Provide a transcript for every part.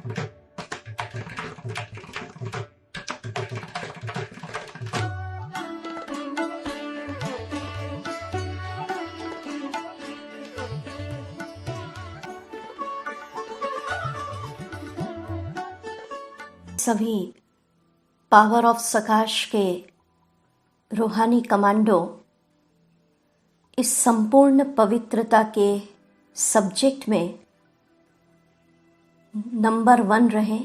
सभी power of सकाश के रूहानी कमांडो इस संपूर्ण पवित्रता के सब्जेक्ट में नंबर 1 रहे,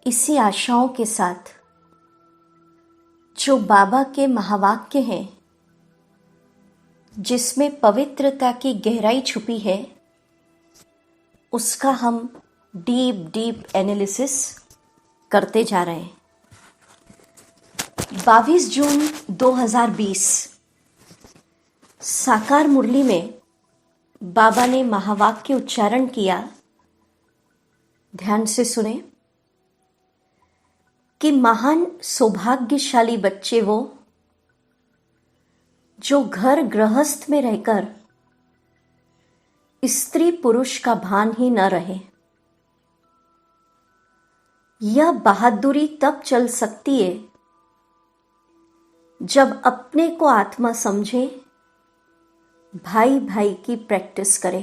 इसी आशाओं के साथ जो बाबा के महावाक्य हैं जिसमें पवित्रता की गहराई छुपी है, उसका हम डीप एनालिसिस करते जा रहे हैं। 22 जून 2020 साकार मुरली में बाबा ने महावाक्य उच्चारण किया। ध्यान से सुने कि महान सौभाग्यशाली बच्चे वो जो घर गृहस्थ में रहकर स्त्री पुरुष का भान ही न रहे। यह बहादुरी तब चल सकती है जब अपने को आत्मा समझे, भाई भाई की प्रैक्टिस करे।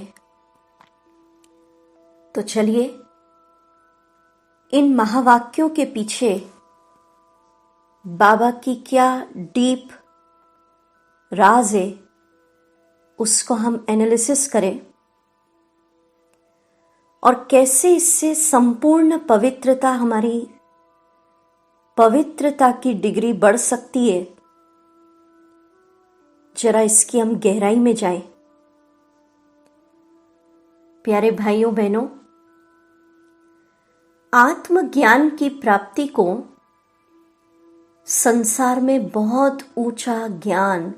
तो चलिए इन महावाक्यों के पीछे बाबा की क्या डीप राज है उसको हम एनालिसिस करें और कैसे इससे संपूर्ण पवित्रता, हमारी पवित्रता की डिग्री बढ़ सकती है। जरा इसकी हम गहराई में जाएं। प्यारे भाइयों बहनों, आत्मज्ञान की प्राप्ति को संसार में बहुत ऊंचा ज्ञान,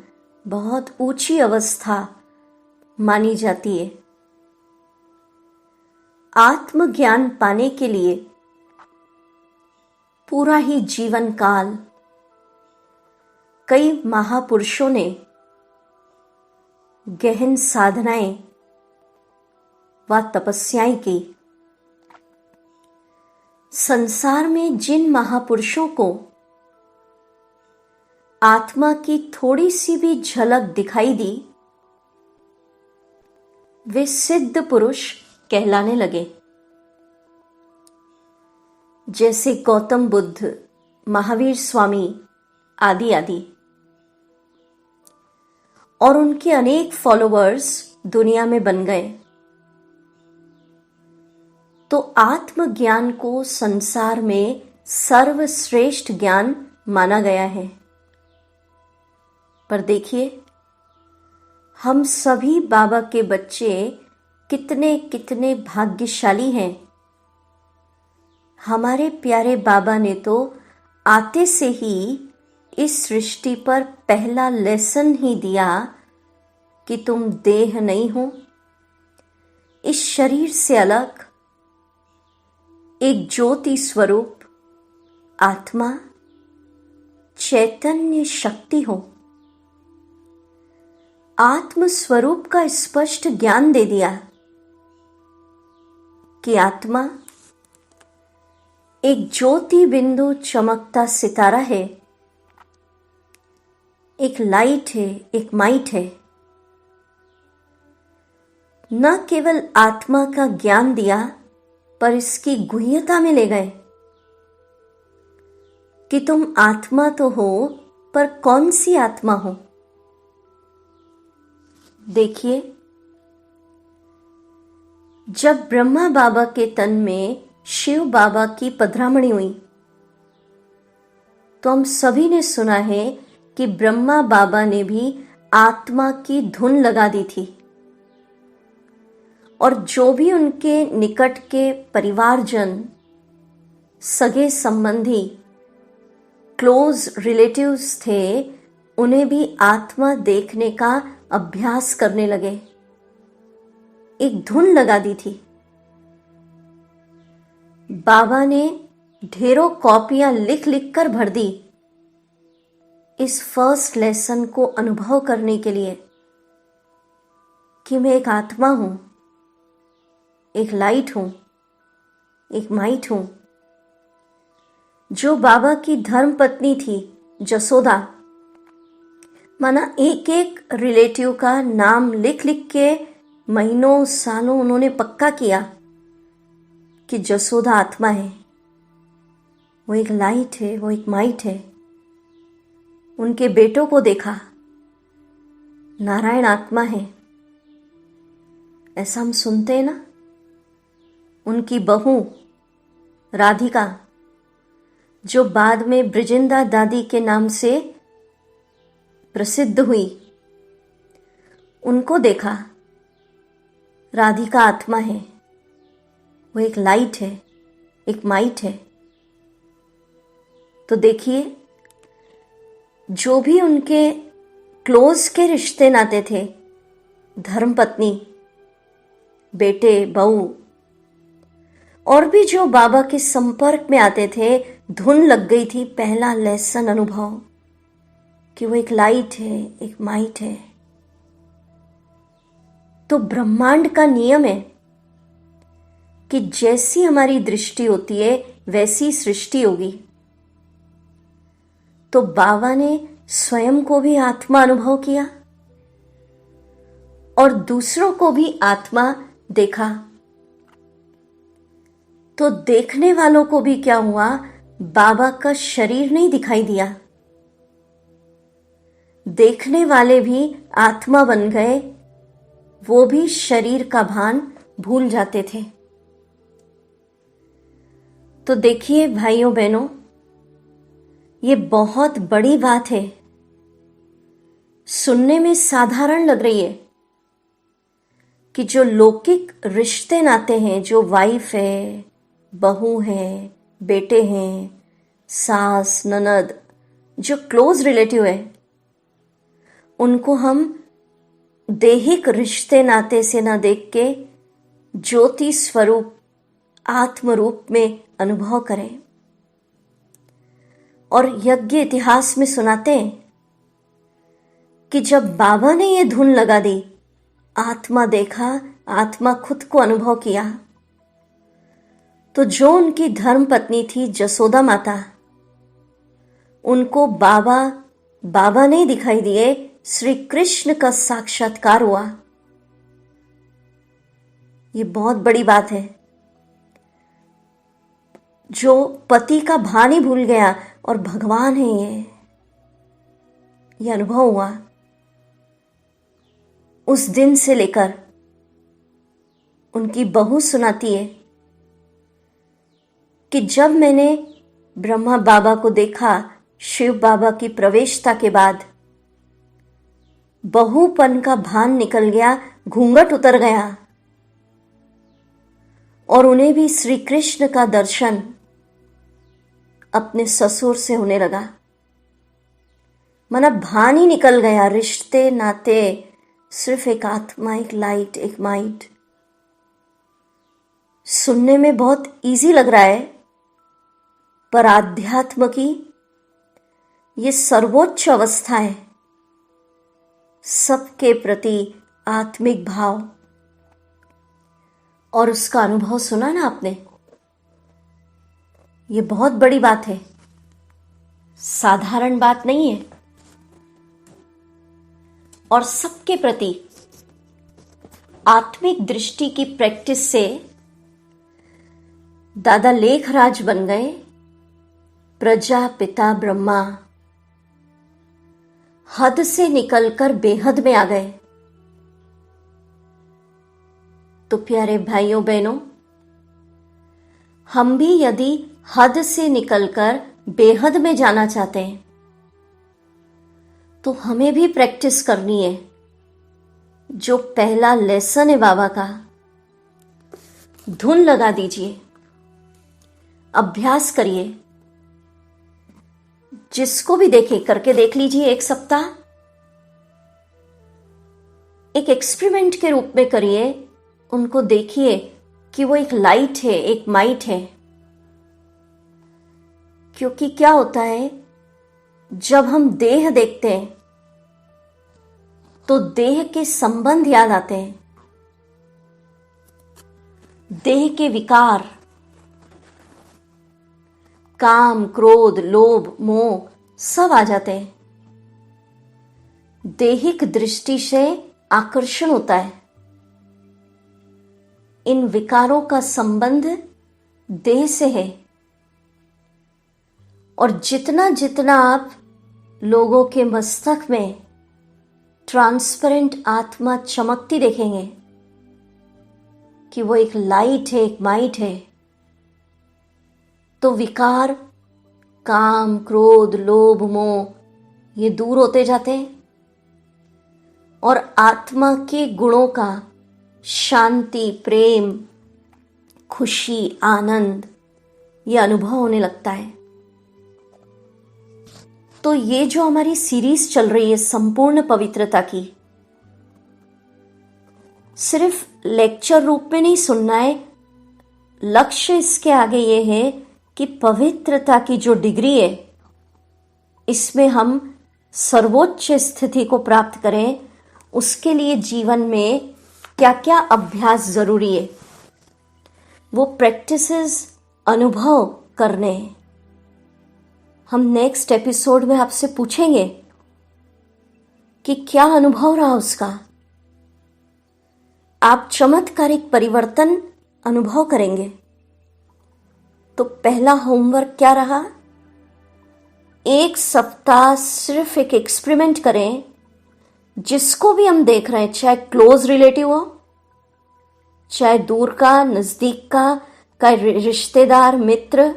बहुत ऊंची अवस्था मानी जाती है। आत्मज्ञान पाने के लिए पूरा ही जीवन काल कई महापुरुषों ने गहन साधनाएं व तपस्याएं की। संसार में जिन महापुरुषों को आत्मा की थोड़ी सी भी झलक दिखाई दी, वे सिद्ध पुरुष कहलाने लगे। जैसे गौतम बुद्ध, महावीर स्वामी आदि आदि, और उनके अनेक फॉलोअर्स दुनिया में बन गए। तो आत्मज्ञान को संसार में सर्वश्रेष्ठ ज्ञान माना गया है। पर देखिए, हम सभी बाबा के बच्चे कितने कितने भाग्यशाली हैं। हमारे प्यारे बाबा ने तो आते से ही इस सृष्टि पर पहला लेसन ही दिया कि तुम देह नहीं हो, इस शरीर से अलग एक ज्योति स्वरूप आत्मा, चैतन्य शक्ति हो। आत्म स्वरूप का स्पष्ट ज्ञान दे दिया कि आत्मा एक ज्योति बिंदु चमकता सितारा है, एक लाइट है, एक माइट है। न केवल आत्मा का ज्ञान दिया, पर इसकी गुह्यता में ले गए कि तुम आत्मा तो हो, पर कौन सी आत्मा हो। देखिए, जब ब्रह्मा बाबा के तन में शिव बाबा की पधरामणी हुई, तो हम सभी ने सुना है कि ब्रह्मा बाबा ने भी आत्मा की धुन लगा दी थी, और जो भी उनके निकट के परिवारजन, सगे संबंधी, क्लोज रिलेटिव्स थे, उन्हें भी आत्मा देखने का अभ्यास करने लगे। एक धुन लगा दी थी। बाबा ने ढेरों कॉपियां लिख लिख कर भर दी इस फर्स्ट लेसन को अनुभव करने के लिए कि मैं एक आत्मा हूं, एक लाइट हूं, एक माइट हूं। जो बाबा की धर्म पत्नी थी जसोदा, माना एक एक रिलेटिव का नाम लिख लिख के महीनों सालों उन्होंने पक्का किया कि जसोदा आत्मा है, वो एक लाइट है, वो एक माइट है। उनके बेटों को देखा, नारायण आत्मा है, ऐसा हम सुनते हैं ना। उनकी बहू राधिका, जो बाद में ब्रिजिंदा दादी के नाम से प्रसिद्ध हुई, उनको देखा, राधिका आत्मा है, वो एक लाइट है, एक माइट है। तो देखिए, जो भी उनके क्लोज के रिश्ते नाते थे, धर्मपत्नी, बेटे, बहू, और भी जो बाबा के संपर्क में आते थे, धुन लग गई थी। पहला लेसन अनुभव कि वो एक लाइट है, एक माइट है। तो ब्रह्मांड का नियम है कि जैसी हमारी दृष्टि होती है वैसी सृष्टि होगी। तो बाबा ने स्वयं को भी आत्मा अनुभव किया और दूसरों को भी आत्मा देखा। तो देखने वालों को भी क्या हुआ, बाबा का शरीर नहीं दिखाई दिया, देखने वाले भी आत्मा बन गए। वो भी शरीर का भान भूल जाते थे। तो देखिए भाइयों बहनों, ये बहुत बड़ी बात है। सुनने में साधारण लग रही है कि जो लौकिक रिश्ते नाते हैं, जो वाइफ है, बहू है, बेटे हैं, सास, ननद, जो क्लोज रिलेटिव है, उनको हम दैहिक रिश्ते नाते से न देख के ज्योति स्वरूप आत्म रूप में अनुभव करें। और यज्ञ इतिहास में सुनाते हैं कि जब बाबा ने ये धुन लगा दी, आत्मा देखा, आत्मा खुद को अनुभव किया, तो जो उनकी धर्म पत्नी थी जसोदा माता, उनको बाबा नहीं दिखाई दिए, श्री कृष्ण का साक्षात्कार हुआ। ये बहुत बड़ी बात है। जो पति का भान ही भूल गया और भगवान है ये अनुभव हुआ। उस दिन से लेकर उनकी बहू सुनाती है कि जब मैंने ब्रह्मा बाबा को देखा, शिव बाबा की प्रवेशता के बाद बहुपन का भान निकल गया, घूंघट उतर गया और उन्हें भी श्री कृष्ण का दर्शन अपने ससुर से होने लगा। माना भान ही निकल गया, रिश्ते नाते, सिर्फ एक आत्मा, एक लाइट, एक माइट। सुनने में बहुत इजी लग रहा है, पर आध्यात्म की ये सर्वोच्च अवस्था है। सबके प्रति आत्मिक भाव, और उसका अनुभव सुना ना आपने, ये बहुत बड़ी बात है, साधारण बात नहीं है। और सबके प्रति आत्मिक दृष्टि की प्रैक्टिस से दादा लेखराज बन गए प्रजापिता ब्रह्मा। हद से निकलकर बेहद में आ गए। तो प्यारे भाइयों बहनों, हम भी यदि हद से निकलकर बेहद में जाना चाहते हैं तो हमें भी प्रैक्टिस करनी है। जो पहला लेसन है बाबा का, धुन लगा दीजिए, अभ्यास करिए। जिसको भी देखे करके देख लीजिए। एक सप्ताह एक एक्सपेरिमेंट के रूप में करिए। उनको देखिए कि वो एक लाइट है, एक माइट है। क्योंकि क्या होता है, जब हम देह देखते हैं तो देह के संबंध याद आते हैं, देह के विकार, काम, क्रोध, लोभ, मोह सब आ जाते हैं। दैहिक दृष्टि से आकर्षण होता है। इन विकारों का संबंध देह से है। और जितना जितना आप लोगों के मस्तक में ट्रांसपेरेंट आत्मा चमकती देखेंगे कि वो एक लाइट है, एक माइट है, तो विकार, काम, क्रोध, लोभ, मोह ये दूर होते जाते हैं और आत्मा के गुणों का शांति, प्रेम, खुशी, आनंद ये अनुभव होने लगता है। तो ये जो हमारी सीरीज चल रही है संपूर्ण पवित्रता की, सिर्फ लेक्चर रूप में नहीं सुनना है। लक्ष्य इसके आगे ये है कि पवित्रता की जो डिग्री है इसमें हम सर्वोच्च स्थिति को प्राप्त करें। उसके लिए जीवन में क्या क्या अभ्यास जरूरी है, वो प्रैक्टिसेस अनुभव करने हैं। हम नेक्स्ट एपिसोड में आपसे पूछेंगे कि क्या अनुभव रहा उसका। आप चमत्कारिक परिवर्तन अनुभव करेंगे। तो पहला होमवर्क क्या रहा? एक सप्ताह सिर्फ एक एक्सपेरिमेंट करें। जिसको भी हम देख रहे हैं, चाहे क्लोज रिलेटिव हो, चाहे दूर का, नजदीक का रिश्तेदार, मित्र,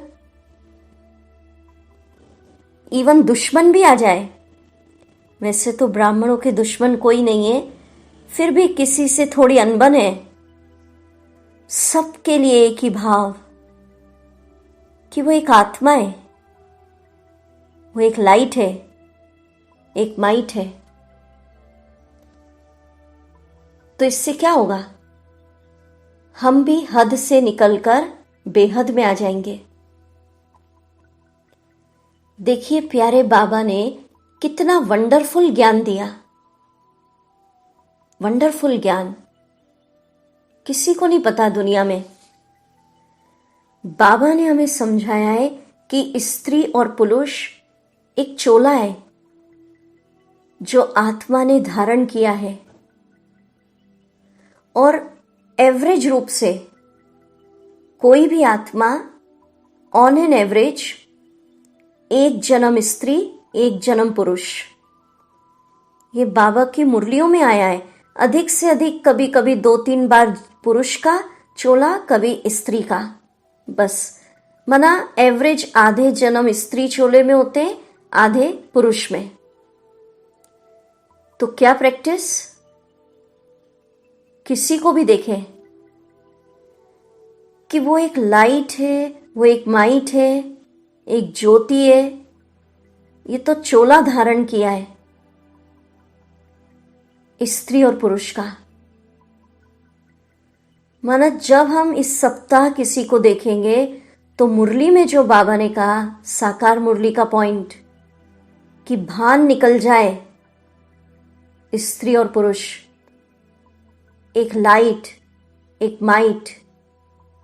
इवन दुश्मन भी आ जाए। वैसे तो ब्राह्मणों के दुश्मन कोई नहीं है, फिर भी किसी से थोड़ी अनबन है। सबके लिए एक ही भाव कि वो एक आत्मा है, वो एक लाइट है, एक माइट है। तो इससे क्या होगा? हम भी हद से निकलकर बेहद में आ जाएंगे। देखिए प्यारे बाबा ने कितना वंडरफुल ज्ञान दिया। वंडरफुल ज्ञान किसी को नहीं पता दुनिया में। बाबा ने हमें समझाया है कि स्त्री और पुरुष एक चोला है जो आत्मा ने धारण किया है, और एवरेज रूप से कोई भी आत्मा ऑन एन एवरेज एक जन्म स्त्री, एक जन्म पुरुष। ये बाबा की मुरलियों में आया है। अधिक से अधिक कभी कभी 2-3 बार पुरुष का चोला, कभी स्त्री का, बस। मना एवरेज आधे जन्म स्त्री चोले में होते, आधे पुरुष में। तो क्या प्रैक्टिस? किसी को भी देखें कि वो एक लाइट है, वो एक माइट है, एक ज्योति है। ये तो चोला धारण किया है स्त्री और पुरुष का। माना जब हम इस सप्ताह किसी को देखेंगे तो मुरली में जो बाबा ने कहा, साकार मुरली का पॉइंट, कि भान निकल जाए स्त्री और पुरुष, एक लाइट, एक माइट,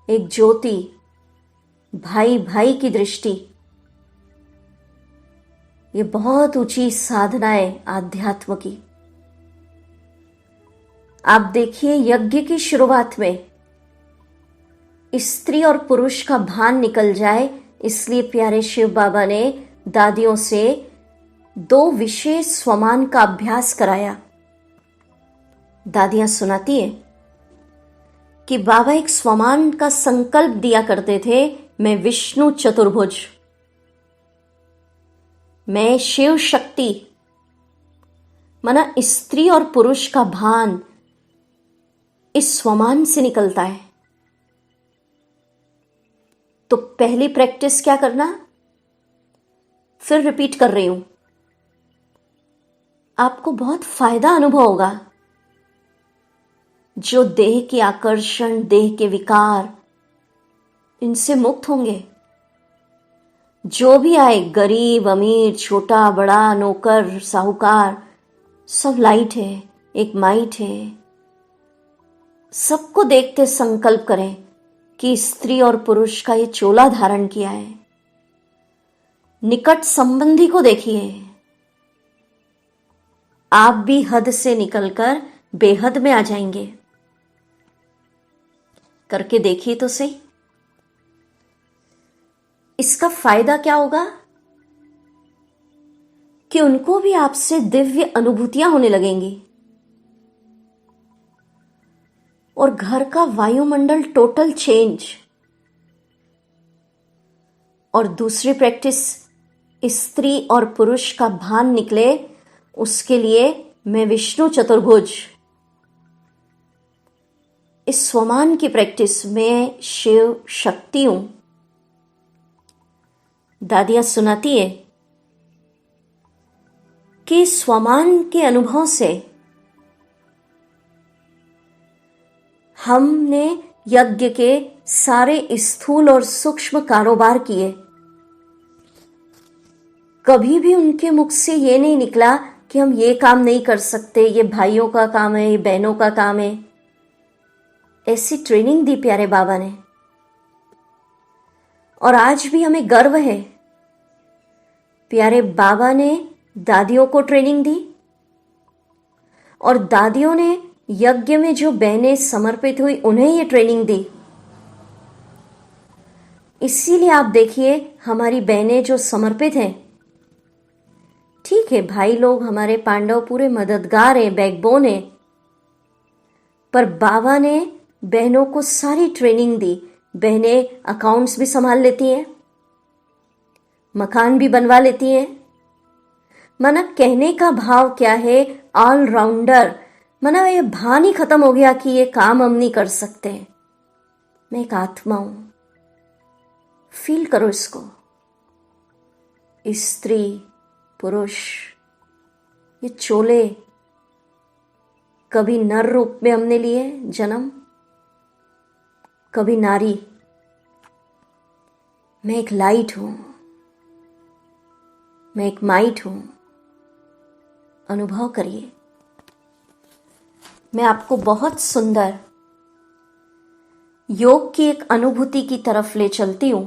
एक ज्योति, भाई भाई की दृष्टि। ये बहुत ऊंची साधना है आध्यात्म की। आप देखिए यज्ञ की शुरुआत में स्त्री और पुरुष का भान निकल जाए, इसलिए प्यारे शिव बाबा ने दादियों से 2 विशेष स्वमान का अभ्यास कराया। दादियां सुनाती है कि बाबा एक स्वमान का संकल्प दिया करते थे, मैं विष्णु चतुर्भुज, मैं शिव शक्ति। माना स्त्री और पुरुष का भान इस स्वमान से निकलता है। तो पहली प्रैक्टिस क्या करना? फिर रिपीट कर रही हूं, आपको बहुत फायदा अनुभव होगा। जो देह के आकर्षण, देह के विकार, इनसे मुक्त होंगे। जो भी आए, गरीब, अमीर, छोटा बड़ा, नौकर, साहूकार, सब लाइट है, एक माइट है। सबको देखते संकल्प करें कि स्त्री और पुरुष का ये चोला धारण किया है। निकट संबंधी को देखिए, आप भी हद से निकलकर बेहद में आ जाएंगे। करके देखिए तो सही। इसका फायदा क्या होगा कि उनको भी आपसे दिव्य अनुभूतियां होने लगेंगी और घर का वायुमंडल टोटल चेंज। और दूसरी प्रैक्टिस, स्त्री और पुरुष का भान निकले, उसके लिए मैं विष्णु चतुर्भुज, इस स्वमान की प्रैक्टिस में शिव शक्ति हूं। दादियां सुनाती है कि स्वमान के अनुभव से हमने यज्ञ के सारे स्थूल और सूक्ष्म कारोबार किए। कभी भी उनके मुख से ये नहीं निकला कि हम ये काम नहीं कर सकते, ये भाइयों का काम है, ये बहनों का काम है। ऐसी ट्रेनिंग दी प्यारे बाबा ने। और आज भी हमें गर्व है, प्यारे बाबा ने दादियों को ट्रेनिंग दी और दादियों ने यज्ञ में जो बहनें समर्पित हुई उन्हें ये ट्रेनिंग दी। इसीलिए आप देखिए हमारी बहनें जो समर्पित हैं, ठीक है भाई लोग हमारे पांडव पूरे मददगार हैं, बैकबोन हैं, पर बाबा ने बहनों को सारी ट्रेनिंग दी। बहनें अकाउंट्स भी संभाल लेती हैं, मकान भी बनवा लेती हैं। माना कहने का भाव क्या है, ऑलराउंडर। माना ये भान ही खत्म हो गया कि ये काम हम नहीं कर सकते। मैं एक आत्मा हूं, फील करो इसको। स्त्री पुरुष, ये चोले कभी नर रूप में हमने लिए जन्म, कभी नारी। मैं एक लाइट हूं, मैं एक माइट हूं। अनुभव करिए। मैं आपको बहुत सुंदर योग की एक अनुभूति की तरफ ले चलती हूं।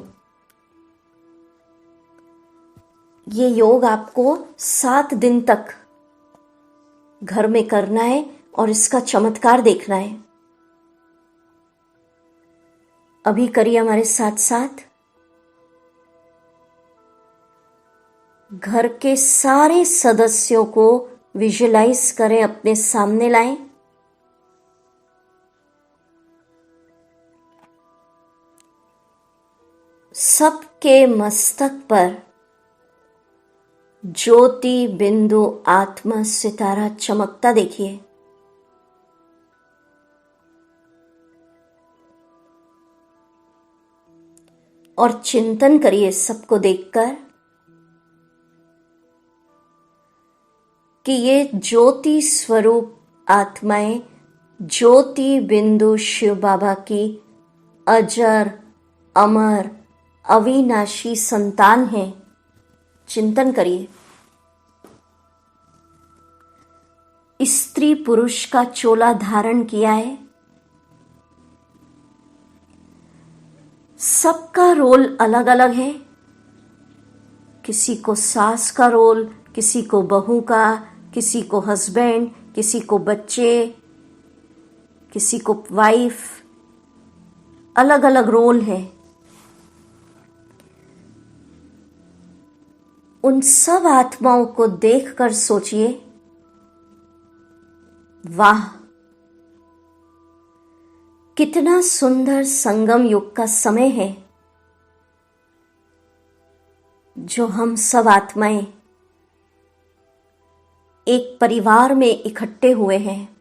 ये योग आपको 7 दिन तक घर में करना है और इसका चमत्कार देखना है। अभी करिए हमारे साथ साथ। घर के सारे सदस्यों को विजुलाइज करें, अपने सामने लाएं। सबके मस्तक पर ज्योति बिंदु आत्मा सितारा चमकता देखिए। और चिंतन करिए सबको देखकर कि ये ज्योति स्वरूप आत्माएं ज्योति बिंदु शिव बाबा की अजर अमर अविनाशी संतान है। चिंतन करिए। स्त्री पुरुष का चोला धारण किया है। सबका रोल अलग अलग है। किसी को सास का रोल, किसी को बहू का, किसी को हस्बैंड, किसी को बच्चे, किसी को वाइफ। अलग अलग रोल है। उन सब आत्माओं को देखकर सोचिए, वाह कितना सुंदर संगम युग का समय है, जो हम सब आत्माएं एक परिवार में इकट्ठे हुए हैं।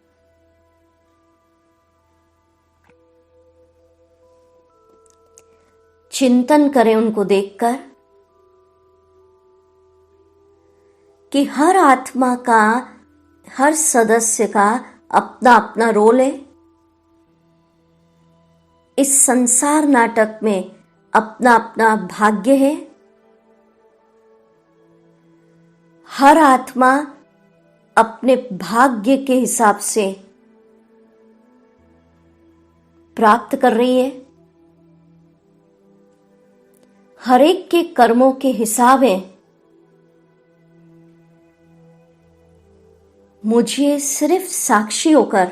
चिंतन करें उनको देखकर कि हर आत्मा का, हर सदस्य का अपना अपना रोल है। इस संसार नाटक में अपना अपना भाग्य है। हर आत्मा अपने भाग्य के हिसाब से प्राप्त कर रही है। हर एक के कर्मों के हिसाब हैं। मुझे सिर्फ साक्षी होकर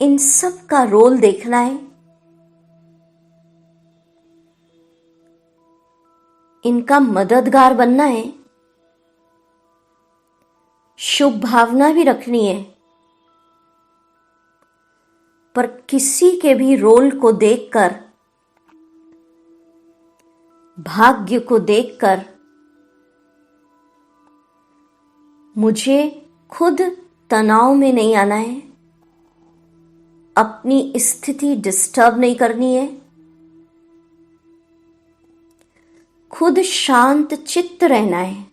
इन सब का रोल देखना है, इनका मददगार बनना है, शुभ भावना भी रखनी है, पर किसी के भी रोल को देखकर, भाग्य को देखकर मुझे खुद तनाव में नहीं आना है, अपनी स्थिति डिस्टर्ब नहीं करनी है, खुद शांत चित्त रहना है।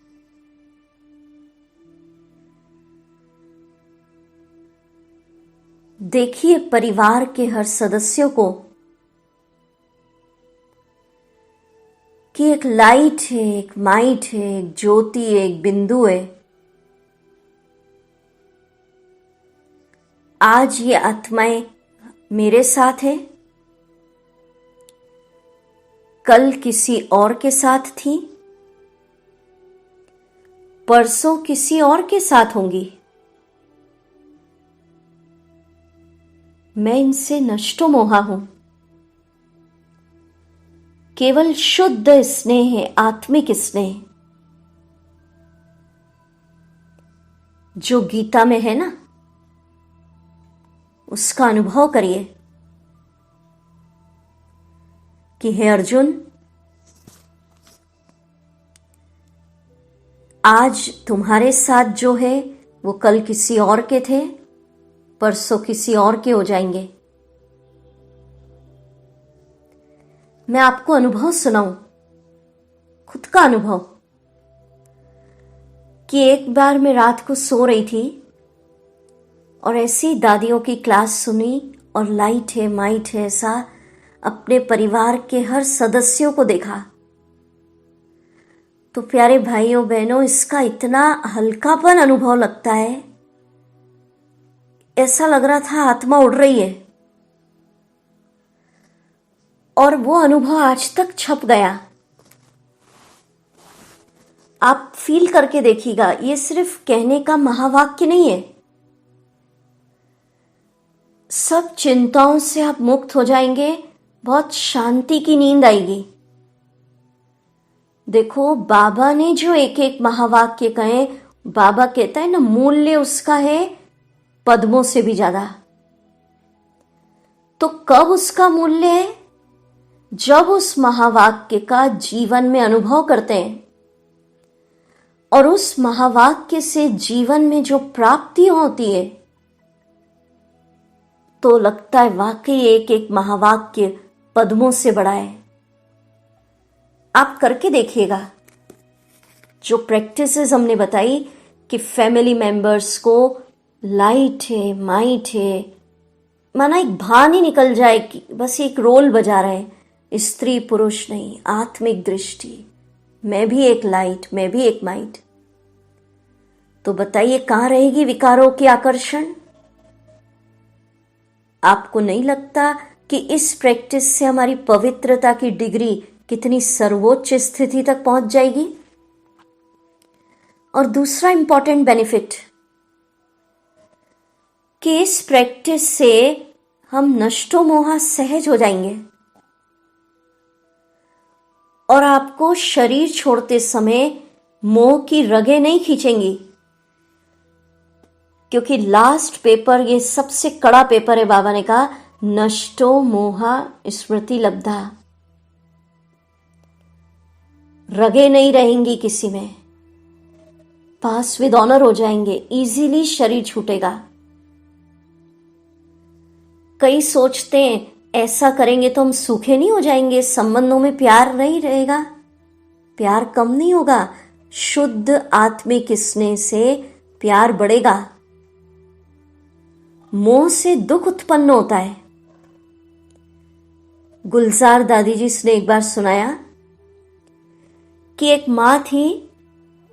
देखिए परिवार के हर सदस्यों को कि एक लाइट है, एक माइट है, एक ज्योति है, एक बिंदु है। आज ये आत्माएं मेरे साथ है, कल किसी और के साथ थी, परसों किसी और के साथ होंगी। मैं इनसे नष्टो मोहा हूं। केवल शुद्ध स्नेह है, आत्मिक स्नेह जो गीता में है ना, उसका अनुभव करिए कि हे अर्जुन, आज तुम्हारे साथ जो है वो कल किसी और के थे, परसों किसी और के हो जाएंगे। मैं आपको अनुभव सुनाऊं, खुद का अनुभव, कि एक बार मैं रात को सो रही थी और ऐसी दादियों की क्लास सुनी और लाइट है, माइट है, ऐसा अपने परिवार के हर सदस्यों को देखा। तो प्यारे भाइयों बहनों, इसका इतना हल्कापन अनुभव लगता है, ऐसा लग रहा था आत्मा उड़ रही है। और वो अनुभव आज तक छप गया। आप फील करके देखिएगा, ये सिर्फ कहने का महावाक्य नहीं है। सब चिंताओं से आप मुक्त हो जाएंगे, बहुत शांति की नींद आएगी। देखो बाबा ने जो एक एक महावाक्य कहे, बाबा कहता है ना, मूल्य उसका है पद्मों से भी ज्यादा। तो कब उसका मूल्य है? जब उस महावाक्य का जीवन में अनुभव करते हैं और उस महावाक्य से जीवन में जो प्राप्तियां होती है, तो लगता है वाकई एक एक महावाक्य पद्मों से बड़ा है। आप करके देखिएगा। जो प्रैक्टिसेस हमने बताई कि फैमिली मेंबर्स को लाइट है, माइट है, माना एक भान ही निकल जाए कि बस एक रोल बजा रहे हैं, स्त्री पुरुष नहीं, आत्मिक दृष्टि, मैं भी एक लाइट, मैं भी एक माइट। तो बताइए कहां रहेगी विकारों की आकर्षण? आपको नहीं लगता कि इस प्रैक्टिस से हमारी पवित्रता की डिग्री कितनी सर्वोच्च स्थिति तक पहुंच जाएगी? और दूसरा इंपॉर्टेंट बेनिफिट कि इस प्रैक्टिस से हम नष्टो मोहा सहज हो जाएंगे और आपको शरीर छोड़ते समय मोह की रगें नहीं खींचेंगी, क्योंकि लास्ट पेपर, ये सबसे कड़ा पेपर है। बाबा ने कहा नष्टो मोहा स्मृति लब्धा, रगे नहीं रहेंगी किसी में, पास विद ऑनर हो जाएंगे, इजीली शरीर छूटेगा। कई सोचते हैं ऐसा करेंगे तो हम सूखे नहीं हो जाएंगे, संबंधों में प्यार नहीं रहेगा। प्यार कम नहीं होगा, शुद्ध आत्मिक स्नेह से प्यार बढ़ेगा। मोह से दुख उत्पन्न होता है। गुलजार दादी जी ने एक बार सुनाया कि एक मां थी,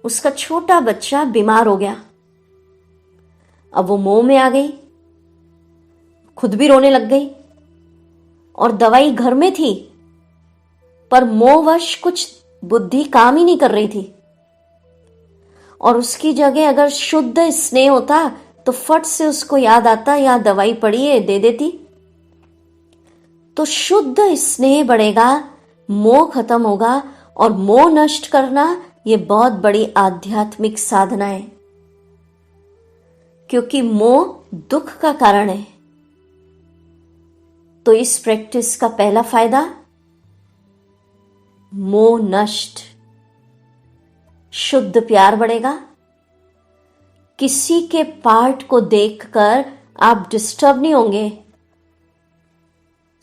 उसका छोटा बच्चा बीमार हो गया। अब वो मोह में आ गई, खुद भी रोने लग गई। और दवाई घर में थी, पर मोहवश कुछ बुद्धि काम ही नहीं कर रही थी, और उसकी जगह अगर शुद्ध स्नेह होता तो फट से उसको याद आता, यहां दवाई पड़ी है, दे देती। तो शुद्ध स्नेह बढ़ेगा, मोह खत्म होगा, और मोह नष्ट करना ये बहुत बड़ी आध्यात्मिक साधना है, क्योंकि मोह दुख का कारण है। तो इस प्रैक्टिस का पहला फायदा, मोह नष्ट, शुद्ध प्यार बढ़ेगा। किसी के पार्ट को देखकर आप डिस्टर्ब नहीं होंगे,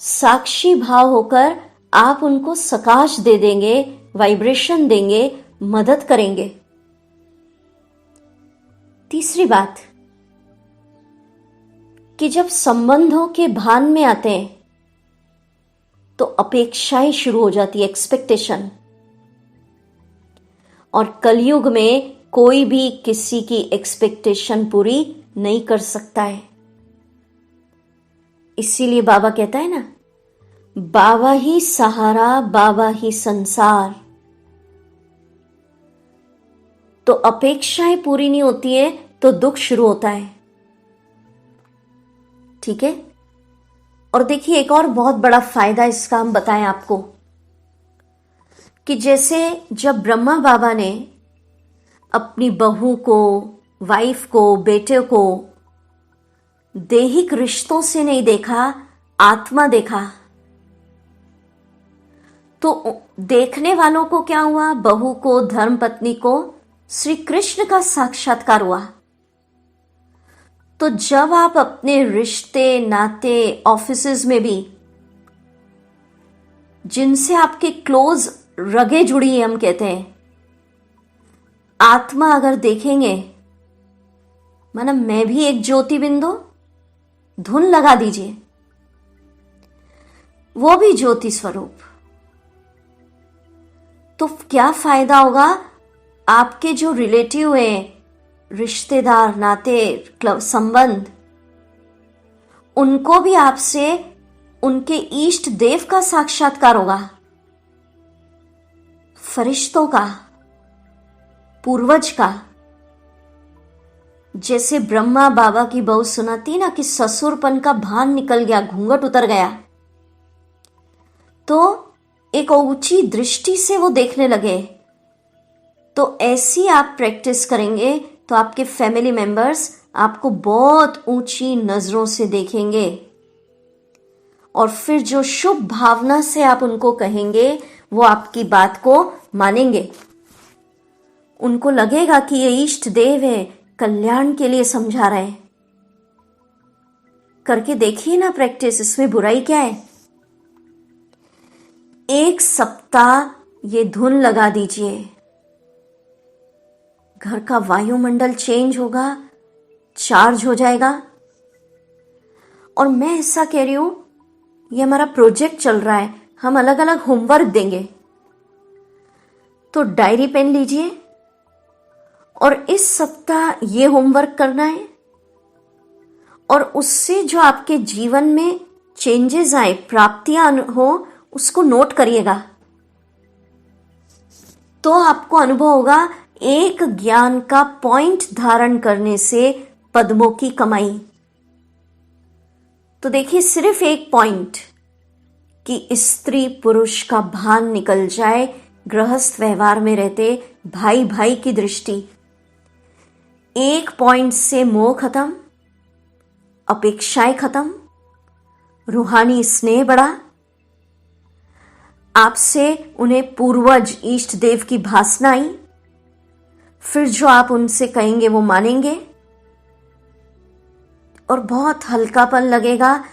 साक्षी भाव होकर आप उनको सकाश दे देंगे, वाइब्रेशन देंगे, मदद करेंगे। तीसरी बात कि जब संबंधों के भान में आते हैं तो अपेक्षाएं शुरू हो जाती है, एक्सपेक्टेशन। और कलयुग में कोई भी किसी की एक्सपेक्टेशन पूरी नहीं कर सकता है। इसीलिए बाबा कहता है ना, बाबा ही सहारा, बाबा ही संसार। तो अपेक्षाएं पूरी नहीं होती है तो दुख शुरू होता है। ठीक है। और देखिए, एक और बहुत बड़ा फायदा इसका हम बताएं आपको, कि जैसे जब ब्रह्मा बाबा ने अपनी बहू को, वाइफ को, बेटे को दैहिक रिश्तों से नहीं देखा, आत्मा देखा, तो देखने वालों को क्या हुआ? बहू को, धर्म पत्नी को श्री कृष्ण का साक्षात्कार हुआ। तो जब आप अपने रिश्ते, नाते, ऑफिसेज में भी जिनसे आपके क्लोज रगे जुड़ी है, हम कहते हैं, आत्मा अगर देखेंगे, माना मैं भी एक ज्योति बिंदु, धुन लगा दीजिए, वो भी ज्योति स्वरूप, तो क्या फायदा होगा? आपके जो रिलेटिव हैं, रिश्तेदार, नाते, संबंध, उनको भी आपसे उनके इष्ट देव का साक्षात्कार होगा, फरिश्तों का, पूर्वज का। जैसे ब्रह्मा बाबा की बहू सुनाती ना कि ससुरपन का भान निकल गया, घूंघट उतर गया, तो एक ऊंची दृष्टि से वो देखने लगे। तो ऐसी आप प्रैक्टिस करेंगे तो आपके फैमिली मेंबर्स आपको बहुत ऊंची नजरों से देखेंगे, और फिर जो शुभ भावना से आप उनको कहेंगे वो आपकी बात को मानेंगे। उनको लगेगा कि ये इष्ट देव है, कल्याण के लिए समझा रहे हैं। करके देखिए ना प्रैक्टिस, इसमें बुराई क्या है? एक सप्ताह ये धुन लगा दीजिए, घर का वायुमंडल चेंज होगा, चार्ज हो जाएगा। और मैं ऐसा कह रही हूं, ये हमारा प्रोजेक्ट चल रहा है, हम अलग अलग होमवर्क देंगे, तो डायरी पेन लीजिए और इस सप्ताह ये होमवर्क करना है, और उससे जो आपके जीवन में चेंजेस आए, प्राप्तियां हो, उसको नोट करिएगा। तो आपको अनुभव होगा, एक ज्ञान का पॉइंट धारण करने से पद्मों की कमाई। तो देखिए, सिर्फ एक पॉइंट कि स्त्री पुरुष का भान निकल जाए, गृहस्थ व्यवहार में रहते भाई भाई की दृष्टि, एक पॉइंट से मोह खत्म, अपेक्षाएं खत्म, रूहानी स्नेह बढ़ा, आपसे उन्हें पूर्वज इष्ट देव की भासना आई, फिर जो आप उनसे कहेंगे वो मानेंगे, और बहुत हल्कापन लगेगा,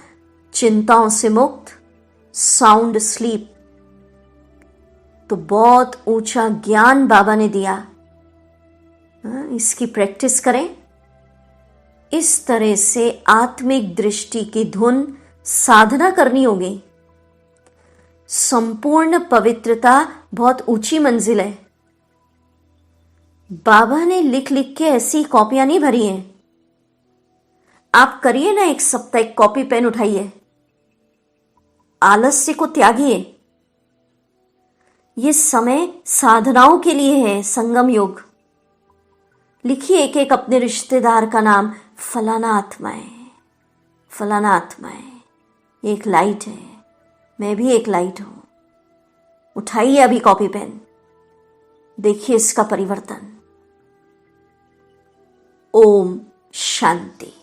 चिंताओं से मुक्त, साउंड स्लीप। तो बहुत ऊंचा ज्ञान बाबा ने दिया। इसकी प्रैक्टिस करें। इस तरह से आत्मिक दृष्टि की धुन साधना करनी होगी। संपूर्ण पवित्रता बहुत ऊंची मंजिल है। बाबा ने लिख लिख के ऐसी कॉपियां नहीं भरी हैं। आप करिए ना, एक सप्ताह एक कॉपी पेन उठाइए, आलस्य को त्यागिए। ये समय साधनाओं के लिए है, संगम योग। लिखिए एक एक अपने रिश्तेदार का नाम, फलाना आत्मा है, फलाना आत्मा है। एक लाइट है, मैं भी एक लाइट हूं। उठाइए अभी कॉपी पेन, देखिए इसका परिवर्तन। ओम शांति।